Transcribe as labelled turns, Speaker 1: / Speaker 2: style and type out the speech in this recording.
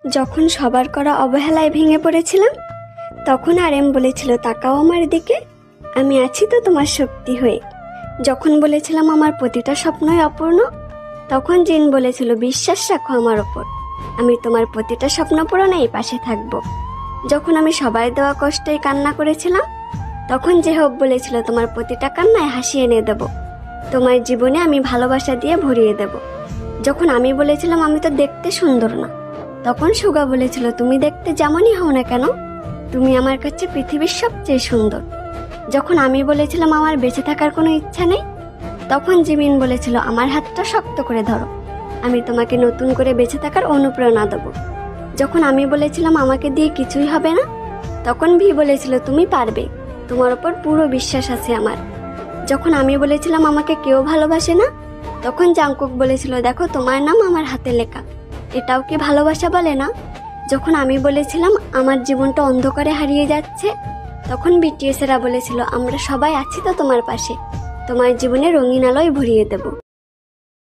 Speaker 1: যখন সবার করা অবহেলায় ভেঙে পড়েছিলাম, তখন আরএম বলেছিল তাকাও আমার দিকে, আমি আছি তো তোমার শক্তি হয়ে। যখন বলেছিলাম আমার প্রতিটা স্বপ্নই অপূর্ণ, তখন জিন বলেছিল বিশ্বাস রাখো আমার ওপর, আমি তোমার প্রতিটা স্বপ্ন পূরণেই পাশে থাকবো। যখন আমি সবাই দেওয়া কষ্টেই কান্না করেছিলাম, তখন জেহব বলেছিল তোমার প্রতিটা কান্নায় হাসি এনে দেব, তোমার জীবনে আমি ভালোবাসা দিয়ে ভরিয়ে দেব। যখন আমি বলেছিলাম আমি তো দেখতে সুন্দর না, তখন সুগা বলেছিল তুমি দেখতে যেমনই হও না কেন, তুমি আমার কাছে পৃথিবীর সবচেয়ে সুন্দর। যখন আমি বলেছিলাম আমার বেঁচে থাকার কোনো ইচ্ছা নেই, তখন জিমিন বলেছিল আমার হাতটা শক্ত করে ধরো, আমি তোমাকে নতুন করে বেঁচে থাকার অনুপ্রেরণা দেবো। যখন আমি বলেছিলাম আমাকে দিয়ে কিছুই হবে না, তখন ভি বলেছিল তুমি পারবে, তোমার ওপর পুরো বিশ্বাস আছে আমার। যখন আমি বলেছিলাম আমাকে কেউ ভালোবাসে না, তখন জাংকুক বলেছিল দেখো তোমার নাম আমার হাতে লেখা, এটাও কি ভালোবাসা বলে না? যখন আমি বলেছিলাম আমার জীবনটা অন্ধকারে হারিয়ে যাচ্ছে, তখন বিটিএসেরা বলেছিল আমরা সবাই আছি তো তোমার পাশে, তোমার জীবনে রঙিন আলোয় ভরিয়ে দেব।